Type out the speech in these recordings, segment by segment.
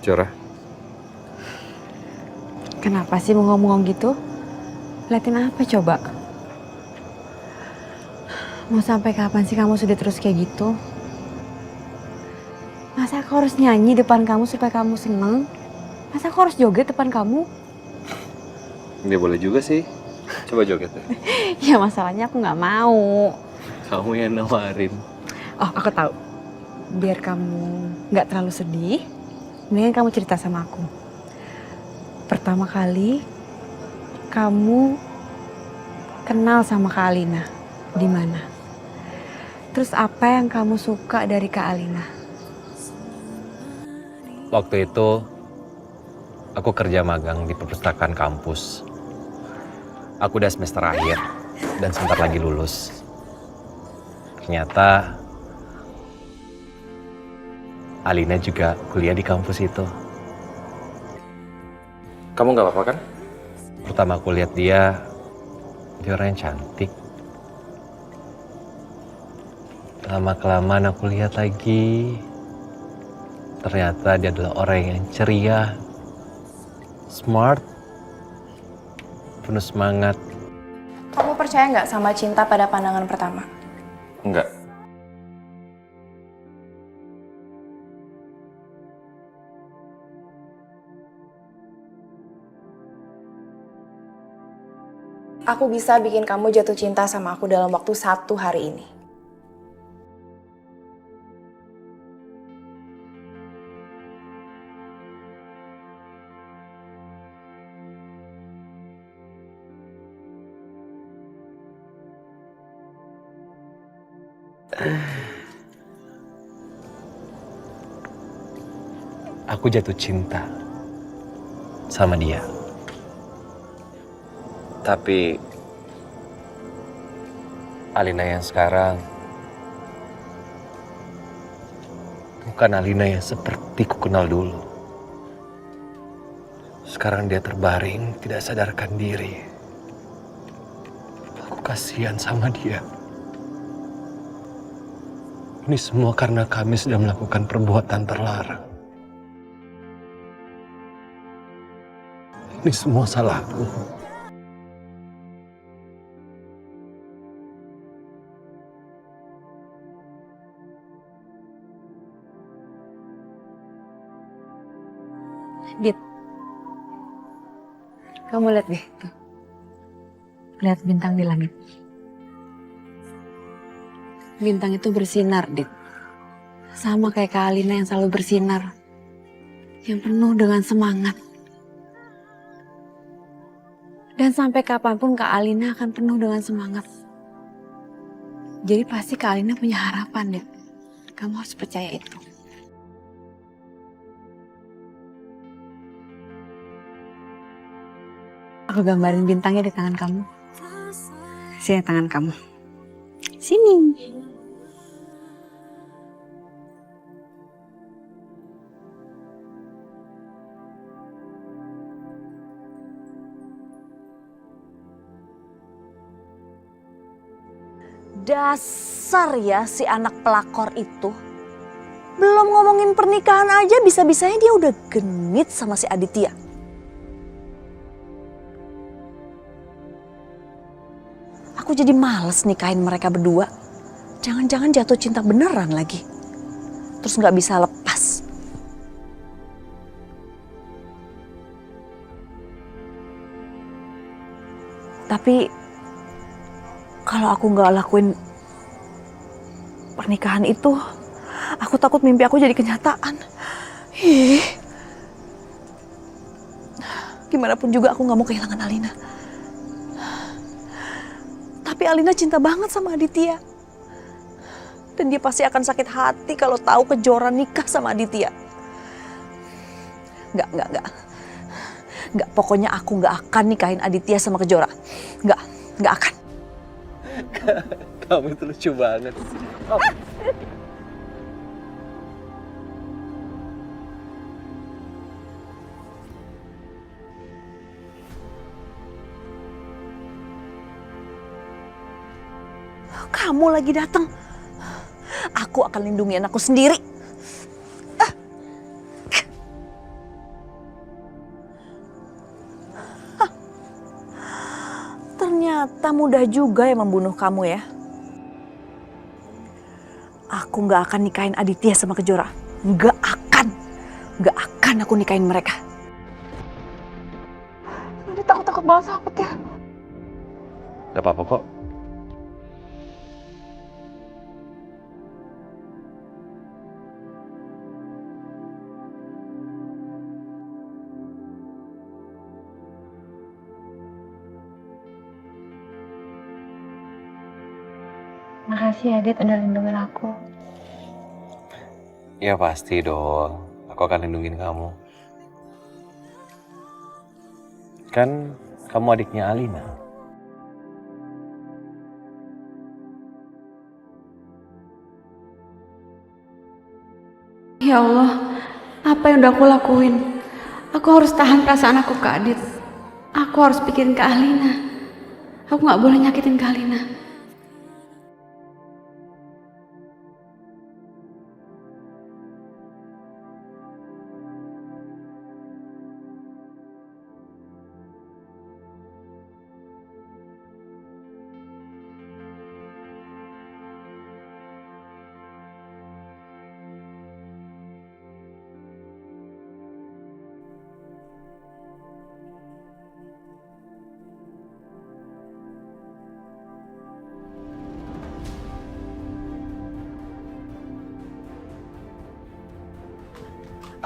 Jora, Kenapa sih ngomong gitu? Liatin apa coba? Mau sampai kapan sih kamu sudah terus kayak gitu? Masa aku harus nyanyi depan kamu supaya kamu seneng? Masa aku harus joget depan kamu? dia boleh juga sih. Coba joget deh. Ya masalahnya aku nggak mau. Kamu yang nawarin. Oh, aku tahu. Biar kamu nggak terlalu sedih, mendingan kamu cerita sama aku. Pertama kali kamu kenal sama Kak Alina di mana? Terus apa yang kamu suka dari Kak Alina? Waktu itu aku kerja magang di perpustakaan kampus. Aku udah semester akhir dan sebentar lagi lulus. Ternyata Alina juga kuliah di kampus itu. Kamu nggak apa-apa kan? Pertama aku lihat dia orang yang cantik. Lama-kelamaan aku lihat lagi, ternyata dia adalah orang yang ceria, smart, penuh semangat. Kamu percaya nggak sama cinta pada pandangan pertama? Enggak. Aku bisa bikin kamu jatuh cinta sama aku dalam waktu 1 hari ini. Aku jatuh cinta sama dia. Tapi Alina yang sekarang bukan Alina yang seperti ku kenal dulu. Sekarang dia terbaring, tidak sadarkan diri. Aku kasihan sama dia. Ini semua karena kami sudah melakukan perbuatan terlarang. Ini semua salahku. Dit, kamu lihat deh tuh. Lihat bintang di langit. Bintang itu bersinar, Dit. Sama kayak Kak Alina yang selalu bersinar. Yang penuh dengan semangat. Dan sampai kapanpun Kak Alina akan penuh dengan semangat. Jadi pasti Kak Alina punya harapan, Dit. Kamu harus percaya itu. Aku gambarin bintangnya di tangan kamu. Sini tangan kamu. Sini. Dasar ya si anak pelakor itu. Belum ngomongin pernikahan aja bisa-bisanya dia udah genit sama si Aditya. Aku jadi males nikahin mereka berdua. Jangan-jangan jatuh cinta beneran lagi. Terus gak bisa lepas. Tapi kalau aku gak lakuin pernikahan itu, aku takut mimpi aku jadi kenyataan. Ih. Gimana pun juga aku gak mau kehilangan Alina. Tapi Alina cinta banget sama Aditya. Dan dia pasti akan sakit hati kalau tahu Kejora nikah sama Aditya. Enggak. Enggak, pokoknya aku enggak akan nikahin Aditya sama Kejora. Enggak akan. Kamu itu lucu banget. Oh. Kamu lagi datang. Aku akan lindungi anakku sendiri. Ternyata mudah juga ya membunuh kamu ya. Aku gak akan nikahin Aditya sama Kejora. Gak akan aku nikahin mereka. Aduh, takut banget sakit ya. Gak apa-apa kok. Makasih ya, Dit, udah lindungin aku. Ya pasti dong. Aku akan lindungin kamu. Kan kamu adiknya Alina. Ya Allah, apa yang udah aku lakuin? Aku harus tahan perasaan aku ke Adit. Aku harus pikirin ke Alina. Aku gak boleh nyakitin ke Alina.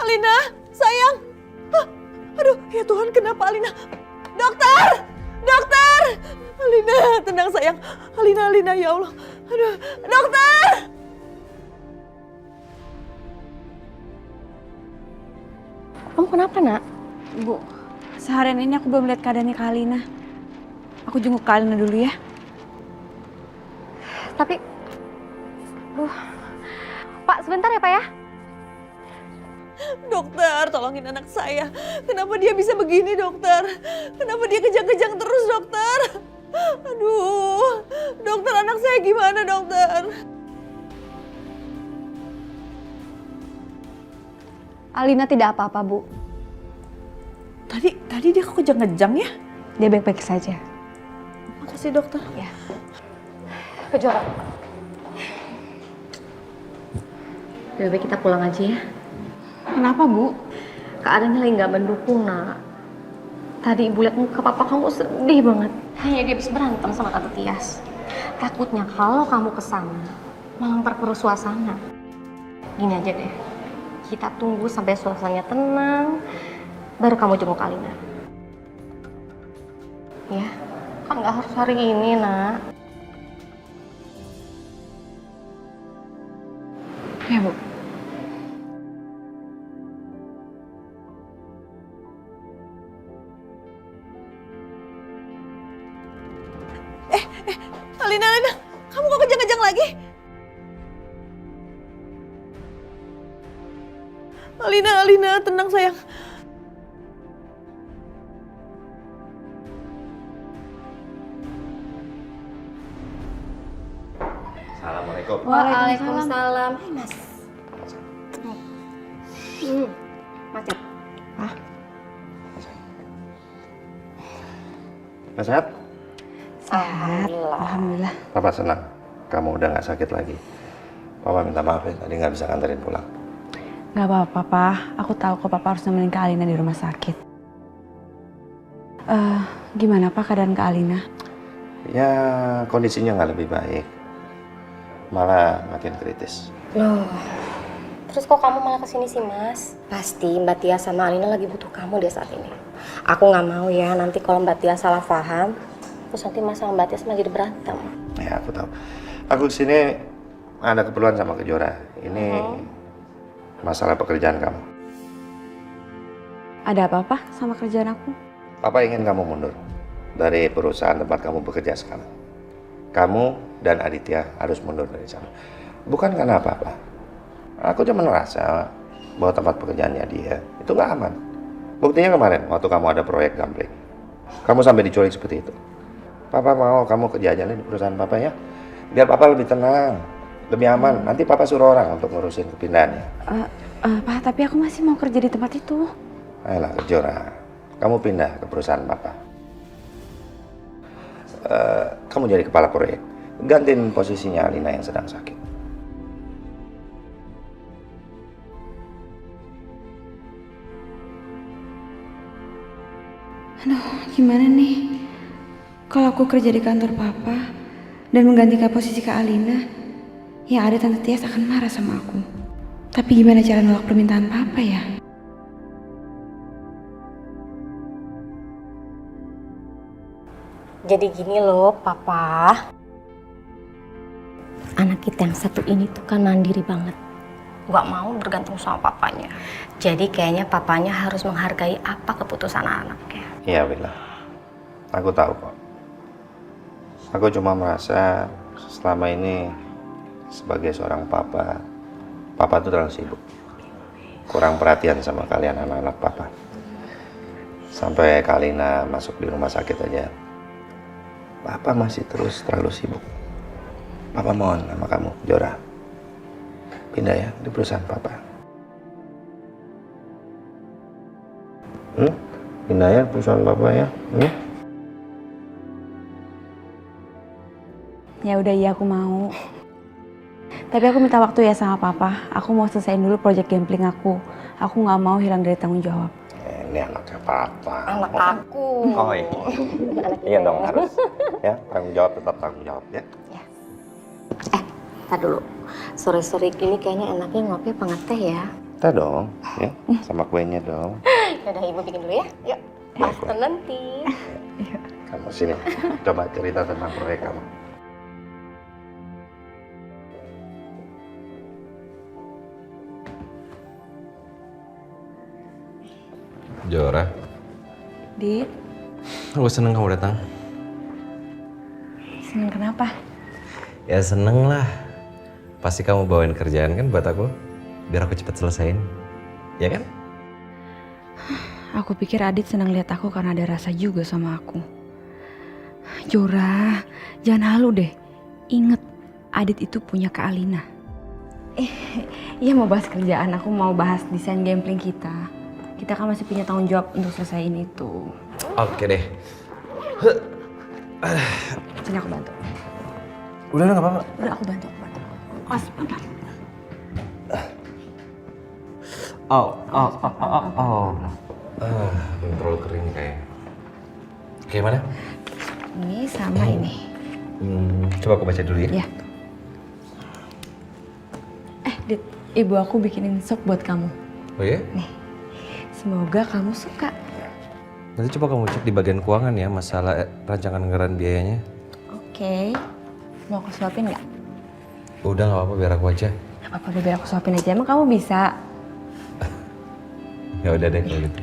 Alina, sayang. Aduh, ya Tuhan, kenapa Alina? Dokter! Dokter! Alina, tenang sayang. Alina, ya Allah. Aduh, dokter! Kamu kenapa, Nak? Bu, seharian ini aku belum lihat keadaannya Kak Alina. Aku jenguk Kak Alina dulu ya. Tapi, Pak, sebentar ya Pak ya. Dokter, tolongin anak saya. Kenapa dia bisa begini, dokter? Kenapa dia kejang-kejang terus, dokter? Aduh, dokter, anak saya gimana, dokter? Alina tidak apa-apa, Bu. Tadi dia kok kejang-kejang ya? Dia baik-baik saja. Makasih, dokter. Ya. Kejora. Lebih baik kita pulang aja ya. Kenapa, Bu? Keadaannya lagi nggak mendukung, Nak. Tadi Ibu lihat muka papa kamu sedih banget. Hanya dia habis berantem sama Tante Tias. Takutnya kalau kamu kesana, malah memperkeruh suasana. Gini aja deh, kita tunggu sampai suasananya tenang, baru kamu jenguk Alina. Ya, kan nggak harus hari ini, Nak. Ya, Bu. Alina, kamu kok kejang-kejang lagi? Alina, tenang sayang. Assalamualaikum. Waalaikumsalam. Hai, Mas. Macet. Mas sehat? Alhamdulillah. Papa senang. Kamu udah gak sakit lagi. Papa minta maaf ya, tadi gak bisa nganterin pulang. Gak apa-apa, Pak. Aku tahu kok Papa harus nemenin Kak Alina di rumah sakit. Gimana Pak keadaan Kak Alina? Ya, kondisinya gak lebih baik. Malah makin kritis. Loh, terus kok kamu malah kesini sih, Mas? Pasti Mbak Tia sama Alina lagi butuh kamu deh saat ini. Aku nggak mau ya nanti kalau Mbak Tia salah paham, terus nanti Mas sama Mbak Tia lagi berantem. Ya, aku tahu. Aku kesini ada keperluan sama Kejora. Ini masalah pekerjaan kamu. Ada apa-apa sama kerjaan aku? Papa ingin kamu mundur dari perusahaan tempat kamu bekerja sekarang. Kamu dan Aditya harus mundur dari sana. Bukan karena apa-apa. Aku cuma merasa bahwa tempat pekerjaannya dia itu nggak aman. Buktinya kemarin waktu kamu ada proyek gambling. Kamu sampai diculik seperti itu. Papa mau kamu kerja aja di perusahaan Papa ya. Biar Papa lebih tenang, lebih aman. Nanti Papa suruh orang untuk ngurusin kepindahannya. Pak, tapi aku masih mau kerja di tempat itu. Ayolah Kejora, kamu pindah ke perusahaan Papa. kamu jadi kepala proyek. Gantiin posisinya Alina yang sedang sakit. Aduh, gimana nih? Kalau aku kerja di kantor papa dan menggantikan posisi Kak Alina, yang ada Tante Tias akan marah sama aku. Tapi gimana cara nolak permintaan papa ya? Jadi gini loh, Papa. Anak kita yang satu ini tuh kan mandiri banget. Gak mau bergantung sama papanya. Jadi kayaknya papanya harus menghargai apa keputusan anaknya. Iya, Bella. Aku tahu kok. Aku cuma merasa selama ini sebagai seorang papa tuh terlalu sibuk. Kurang perhatian sama kalian anak-anak papa. Sampai Kalina masuk di rumah sakit aja. Papa masih terus terlalu sibuk. Papa mohon sama kamu, Jora. Pindah ya di perusahaan papa. Pindah ya perusahaan papa ya. Ya udah, iya aku mau. Tapi aku minta waktu ya sama papa. Aku mau selesaiin dulu proyek gambling aku. Aku nggak mau hilang dari tanggung jawab. Ini anaknya papa. Anak aku. Oh iya. Iya dong harus. Ya, tanggung jawab tetap tanggung jawab ya. Tar dulu. Sore-sore ini kayaknya enaknya ngopi apa ngeteh ya? Kita dong, ya. Sama kuenya dong. Yaudah, Ibu bikin dulu ya. Yuk. Ya, After nanti. Kamu sini. Coba cerita tentang proyek kamu. Jora, Dit, aku seneng kamu datang. seneng kenapa? Ya seneng lah. Pasti kamu bawain kerjaan kan buat aku, biar aku cepet selesain. Ya kan? Aku pikir Adit senang lihat aku karena ada rasa juga sama aku. Jora, jangan halu deh. Ingat, Adit itu punya Kak Alina. Iya mau bahas kerjaan, aku mau bahas desain gambling kita. Kita kan masih punya tanggung jawab untuk selesaiin itu. Oke deh. Sini aku bantu. Udah nggak apa-apa. Udah aku bantu. Pas, pelan. Belum terlalu kering kayaknya. Kayak mana? Ini sama ini. Coba aku baca dulu ya. Ya. Dit, ibu aku bikinin sop buat kamu. Oh ya? Semoga kamu suka. Nanti coba kamu cek di bagian keuangan ya masalah rancangan anggaran biayanya. Oke. Mau aku suapin nggak? Udah nggak apa-apa biar aku aja. Gak apa-apa, biar aku suapin aja. Emang kamu bisa? Ya udah deh kalau gitu.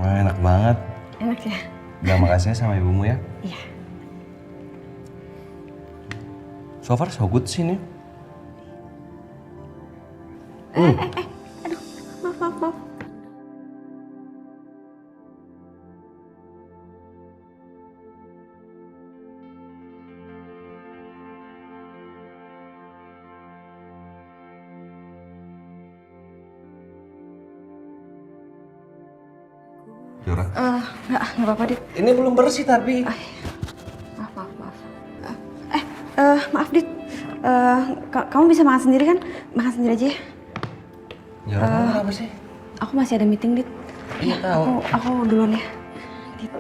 Wah enak banget. Enak ya? Udah makasih ya sama ibumu ya. Iya. So far so good sih nih. Maaf. Jora. Nggak apa-apa, Dit. Ini belum bersih tapi. Maaf. Maaf, Dit. Kamu bisa makan sendiri kan? Makan sendiri aja ya. Jora kamu kenapa sih? Aku masih ada meeting, Dit. Iya tahu. Aku duluan ya.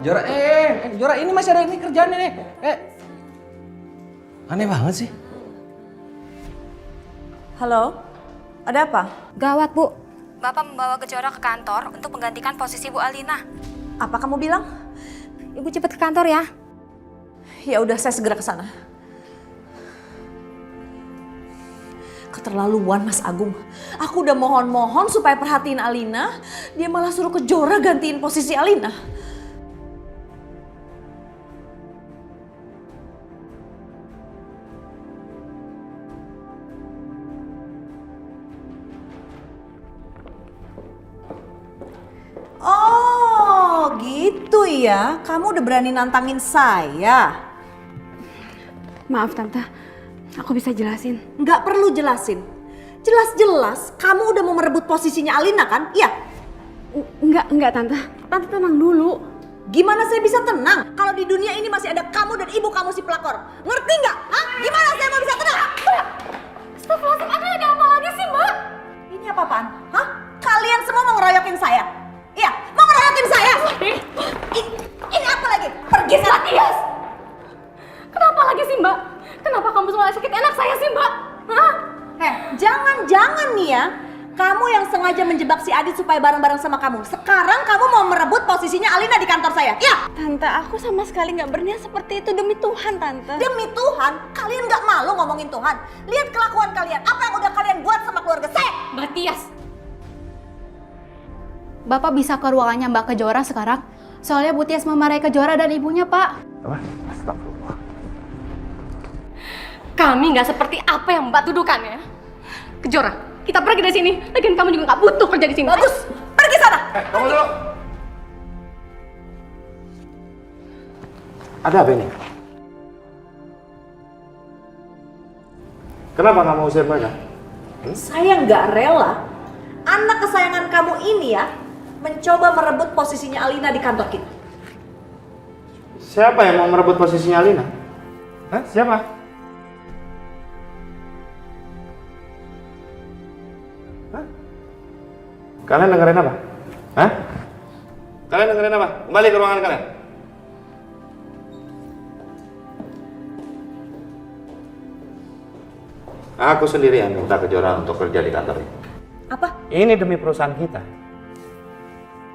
Jora, Jora ini masih ada ini kerjaan nih. Aneh banget sih. Halo, ada apa? Gawat, Bu. Bapak membawa Kejora ke kantor untuk menggantikan posisi Bu Alina. Apa kamu bilang? Ibu cepet ke kantor ya. Ya udah, saya segera ke sana. Keterlaluan Mas Agung. Aku udah mohon-mohon supaya perhatiin Alina, dia malah suruh Kejora gantiin posisi Alina. Oh, gitu ya. Kamu udah berani nantangin saya. Maaf, Tante. Aku bisa jelasin. Nggak perlu jelasin. Jelas-jelas kamu udah mau merebut posisinya Alina kan? Iya. Enggak Tante. Tante tenang dulu. Gimana saya bisa tenang kalau di dunia ini masih ada kamu dan ibu kamu si pelakor? Ngerti nggak? Hah? Gimana saya mau bisa tenang? Astagfirullahaladzim, ada apa lagi sih Mbak? Ini apa-apaan? Hah? Kalian semua mau ngeroyokin saya? Iya, mau ngeroyokin saya? Ini apa lagi? Pergi sana. Tias! Kenapa lagi sih Mbak? Kenapa kamu semua sakit anak saya sih Mbak? Hah? Jangan nih ya. Kamu yang sengaja menjebak si Adit supaya bareng-bareng sama kamu. Sekarang kamu mau merebut posisinya Alina di kantor saya. Iya. Tante, aku sama sekali nggak berniat seperti itu, demi Tuhan Tante. Demi Tuhan, kalian nggak malu ngomongin Tuhan? Lihat kelakuan kalian. Apa yang udah kalian buat sama keluarga saya? Mbak Tias! Bapak bisa ke ruangannya Mbak Kejora sekarang? Soalnya Bu Tias memarahi Kejora dan ibunya, Pak. Apa? Astagfirullah. Kami nggak seperti apa yang Mbak tuduhkan ya. Kejora, kita pergi dari sini. Lagian kamu juga nggak butuh kerja di sini. Bagus, pergi sana. Tunggu dulu. Ada apa ini? Kenapa nggak mau usir mereka? Saya nggak rela anak kesayangan kamu ini ya mencoba merebut posisinya Alina di kantor kita. Siapa yang mau merebut posisinya Alina? Hah? Siapa? Hah? Kalian dengerin apa? Hah? Kalian dengerin apa? Kembali ke ruangan kalian. Aku sendirian minta Kejora untuk kerja di kantor ini. Apa? Ini demi perusahaan kita.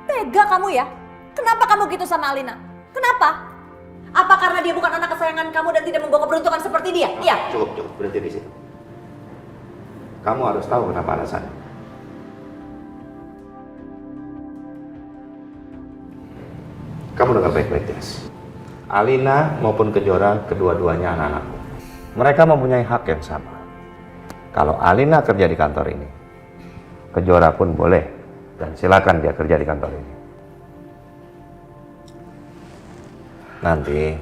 Tega kamu ya? Kenapa kamu gitu sama Alina? Kenapa? Apa karena dia bukan anak kesayangan kamu dan tidak membawa keberuntungan seperti dia? Iya. Cukup, berhenti di situ. Kamu harus tahu kenapa alasannya. Kamu dengar baik-baik, Tias. Alina maupun Kejora, kedua-duanya anak-anakku. Mereka mempunyai hak yang sama. Kalau Alina kerja di kantor ini, Kejora pun boleh, dan silakan dia kerja di kantor ini. Nanti,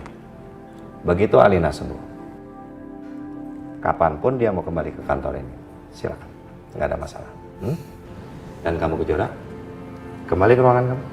begitu Alina sembuh, kapanpun dia mau kembali ke kantor ini, silakan, nggak ada masalah. Dan kamu Kejora, kembali ke ruangan kamu.